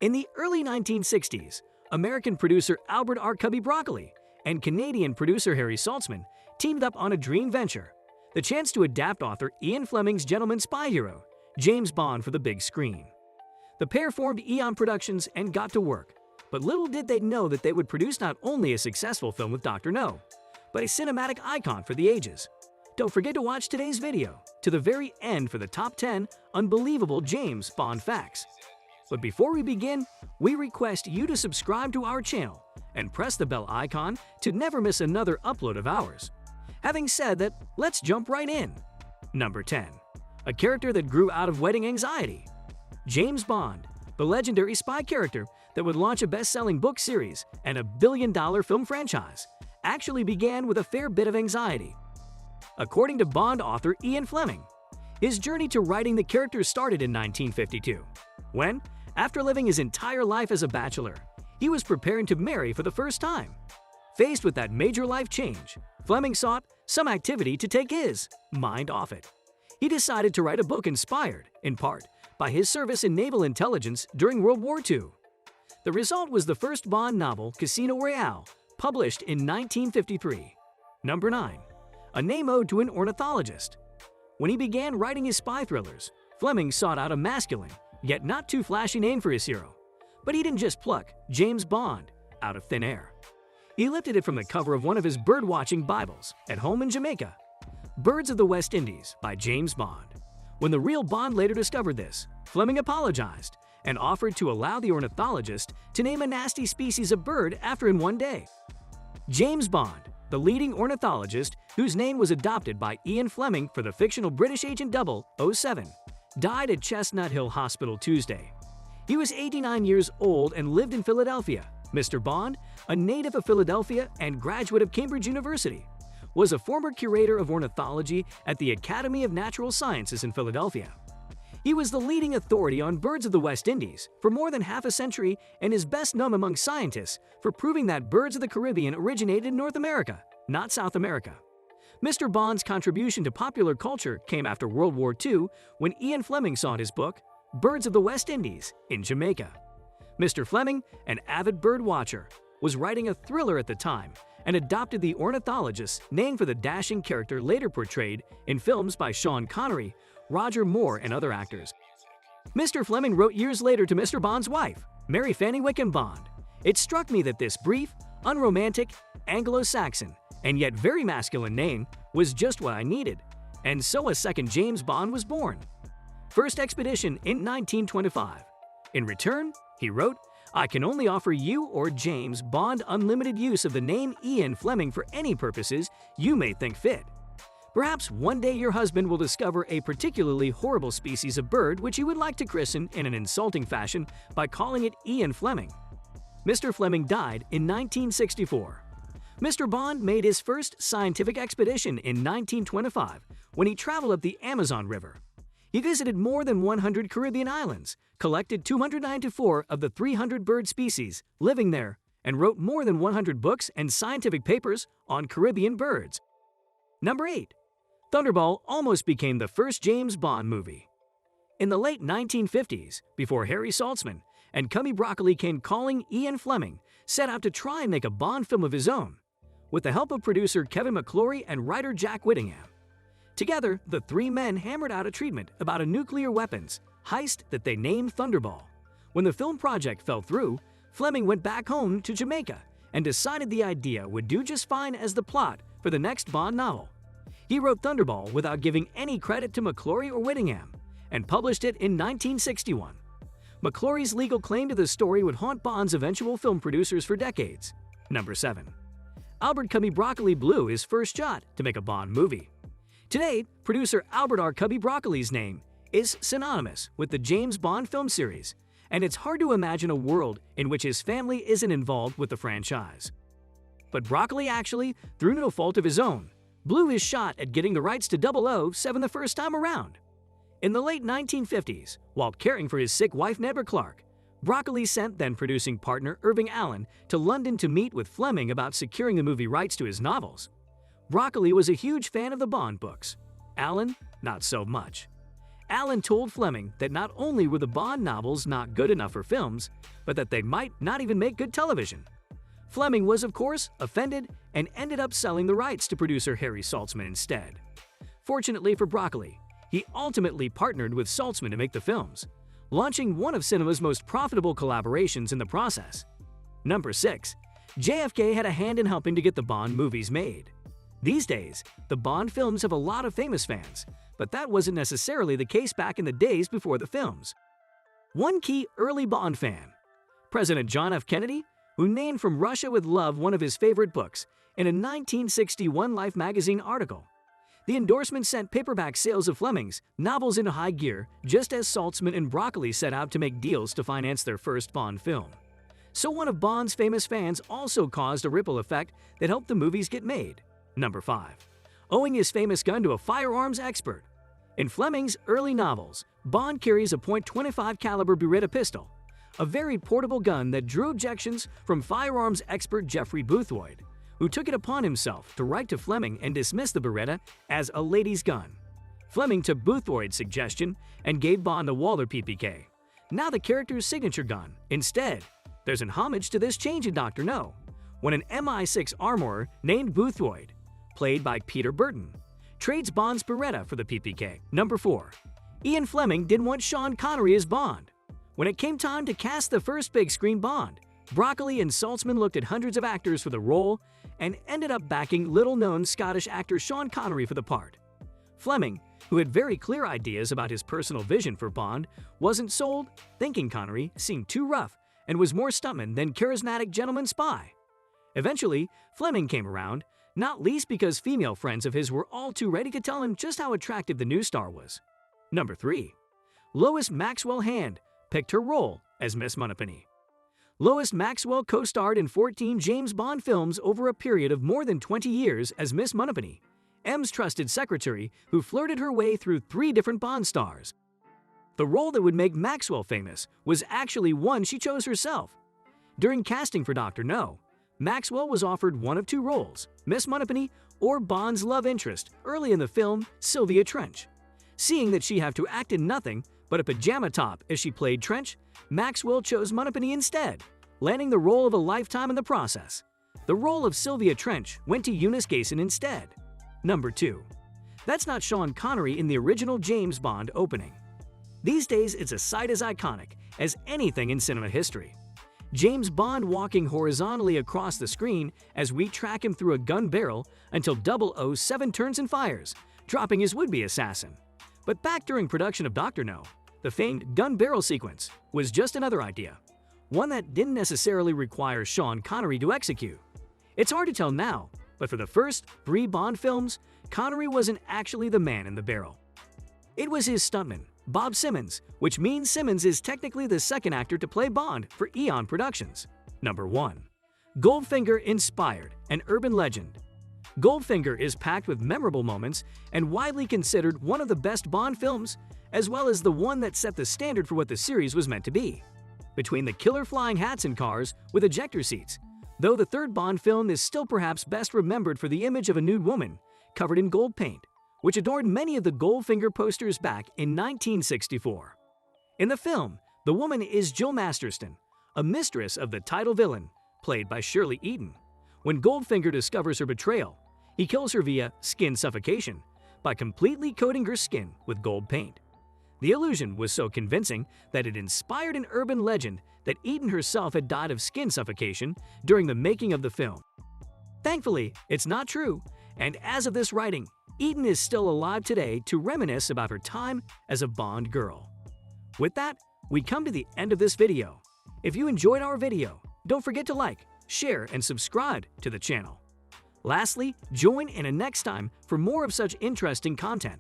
In the early 1960s, American producer Albert R. Cubby Broccoli and Canadian producer Harry Saltzman teamed up on a dream venture, the chance to adapt author Ian Fleming's gentleman spy hero, James Bond, for the big screen. The pair formed Eon Productions and got to work, but little did they know that they would produce not only a successful film with Dr. No, but a cinematic icon for the ages. Don't forget to watch today's video to the very end for the top 10 unbelievable James Bond facts. But before we begin, we request you to subscribe to our channel and press the bell icon to never miss another upload of ours. Having said that, let's jump right in. Number 10. A character that grew out of wedding anxiety. James Bond, the legendary spy character that would launch a best-selling book series and a billion-dollar film franchise, actually began with a fair bit of anxiety. According to Bond author Ian Fleming, his journey to writing the character started in 1952, when, after living his entire life as a bachelor, he was preparing to marry for the first time. Faced with that major life change, Fleming sought some activity to take his mind off it. He decided to write a book inspired, in part, by his service in naval intelligence during World War II. The result was the first Bond novel, Casino Royale, published in 1953. Number 9. A name ode to an ornithologist. When he began writing his spy thrillers, Fleming sought out a masculine, yet not too flashy name for his hero. But he didn't just pluck James Bond out of thin air. He lifted it from the cover of one of his bird-watching Bibles at home in Jamaica. Birds of the West Indies by James Bond. When the real Bond later discovered this, Fleming apologized and offered to allow the ornithologist to name a nasty species of bird after him one day. James Bond, the leading ornithologist whose name was adopted by Ian Fleming for the fictional British Agent 007, died at Chestnut Hill Hospital Tuesday. He was 89 years old and lived in Philadelphia. Mr. Bond, a native of Philadelphia and graduate of Cambridge University, was a former curator of ornithology at the Academy of Natural Sciences in Philadelphia. He was the leading authority on birds of the West Indies for more than half a century and is best known among scientists for proving that birds of the Caribbean originated in North America, not South America. Mr. Bond's contribution to popular culture came after World War II when Ian Fleming saw his book, Birds of the West Indies, in Jamaica. Mr. Fleming, an avid bird watcher, was writing a thriller at the time and adopted the ornithologist's name for the dashing character later portrayed in films by Sean Connery, Roger Moore, and other actors. Mr. Fleming wrote years later to Mr. Bond's wife, Mary Fanny Wickham Bond. It struck me that this brief, unromantic, Anglo-Saxon, and yet very masculine name was just what I needed, and so a second James Bond was born. First expedition in 1925. In return, he wrote, "I can only offer you or James Bond unlimited use of the name Ian Fleming for any purposes you may think fit. Perhaps one day your husband will discover a particularly horrible species of bird which he would like to christen in an insulting fashion by calling it Ian Fleming." Mr. Fleming died in 1964. Mr. Bond made his first scientific expedition in 1925 when he traveled up the Amazon River. He visited more than 100 Caribbean islands, collected 294 of the 300 bird species living there, and wrote more than 100 books and scientific papers on Caribbean birds. Number 8. Thunderball almost became the first James Bond movie. In the late 1950s, before Harry Saltzman and Cubby Broccoli came calling, Ian Fleming set out to try and make a Bond film of his own, with the help of producer Kevin McClory and writer Jack Whittingham. Together, the three men hammered out a treatment about a nuclear weapons heist that they named Thunderball. When the film project fell through, Fleming went back home to Jamaica and decided the idea would do just fine as the plot for the next Bond novel. He wrote Thunderball without giving any credit to McClory or Whittingham and published it in 1961. McClory's legal claim to the story would haunt Bond's eventual film producers for decades. Number 7. Albert Cubby Broccoli blew his first shot to make a Bond movie. Today, producer Albert R. Cubby Broccoli's name is synonymous with the James Bond film series, and it's hard to imagine a world in which his family isn't involved with the franchise. But Broccoli actually, through no fault of his own, blew his shot at getting the rights to 007 the first time around. In the late 1950s, while caring for his sick wife Nebra Clark, Broccoli sent then-producing partner Irving Allen to London to meet with Fleming about securing the movie rights to his novels. Broccoli was a huge fan of the Bond books. Allen, not so much. Alan told Fleming that not only were the Bond novels not good enough for films, but that they might not even make good television. Fleming was, of course, offended and ended up selling the rights to producer Harry Saltzman instead. Fortunately for Broccoli, he ultimately partnered with Saltzman to make the films, launching one of cinema's most profitable collaborations in the process. Number 6. JFK had a hand in helping to get the Bond movies made. These days, the Bond films have a lot of famous fans, but that wasn't necessarily the case back in the days before the films. One key early Bond fan, President John F. Kennedy, who named From Russia with Love one of his favorite books in a 1961 Life magazine article. The endorsement sent paperback sales of Fleming's novels into high gear just as Saltzman and Broccoli set out to make deals to finance their first Bond film. So one of Bond's famous fans also caused a ripple effect that helped the movies get made. Number 5. Owing his famous gun to a firearms expert. In Fleming's early novels, Bond carries a .25 caliber Beretta pistol, a very portable gun that drew objections from firearms expert Jeffrey Boothroyd, who took it upon himself to write to Fleming and dismiss the Beretta as a lady's gun. Fleming took Boothroyd's suggestion and gave Bond the Walther PPK, now the character's signature gun. Instead, there's an homage to this change in Dr. No, when an MI6 armorer named Boothroyd, played by Peter Burton, trades Bond's Beretta for the PPK. Number 4. Ian Fleming didn't want Sean Connery as Bond. When it came time to cast the first big-screen Bond, Broccoli and Saltzman looked at hundreds of actors for the role and ended up backing little-known Scottish actor Sean Connery for the part. Fleming, who had very clear ideas about his personal vision for Bond, wasn't sold, thinking Connery seemed too rough and was more stuntman than charismatic gentleman spy. Eventually, Fleming came around, not least because female friends of his were all too ready to tell him just how attractive the new star was. Number 3. Lois Maxwell Hand picked her role as Miss Moneypenny. Lois Maxwell co-starred in 14 James Bond films over a period of more than 20 years as Miss Moneypenny, M's trusted secretary who flirted her way through 3 different Bond stars. The role that would make Maxwell famous was actually one she chose herself. During casting for Dr. No, Maxwell was offered one of 2 roles, Miss Moneypenny or Bond's love interest early in the film, Sylvia Trench. Seeing that she'd have to act in nothing but a pajama top as she played Trench, Maxwell chose Moneypenny instead, landing the role of a lifetime in the process. The role of Sylvia Trench went to Eunice Gayson instead. Number 2. That's not Sean Connery in the original James Bond opening. These days, it's a sight as iconic as anything in cinema history. James Bond walking horizontally across the screen as we track him through a gun barrel until 007 turns and fires, dropping his would-be assassin. But back during production of Dr. No, the famed gun barrel sequence was just another idea, one that didn't necessarily require Sean Connery to execute. It's hard to tell now, but for the first 3 Bond films, Connery wasn't actually the man in the barrel. It was his stuntman, Bob Simmons, which means Simmons is technically the second actor to play Bond for Eon Productions. Number 1. Goldfinger inspired an urban legend. Goldfinger is packed with memorable moments and widely considered one of the best Bond films, as well as the one that set the standard for what the series was meant to be. Between the killer flying hats and cars with ejector seats, though the third Bond film is still perhaps best remembered for the image of a nude woman covered in gold paint, which adorned many of the Goldfinger posters back in 1964. In the film, the woman is Jill Masterston, a mistress of the title villain, played by Shirley Eaton. When Goldfinger discovers her betrayal, he kills her via skin suffocation by completely coating her skin with gold paint. The illusion was so convincing that it inspired an urban legend that Eaton herself had died of skin suffocation during the making of the film. Thankfully, it's not true, and as of this writing, Eaton is still alive today to reminisce about her time as a Bond girl. With that, we come to the end of this video. If you enjoyed our video, don't forget to like, share, and subscribe to the channel. Lastly, join in a next time for more of such interesting content.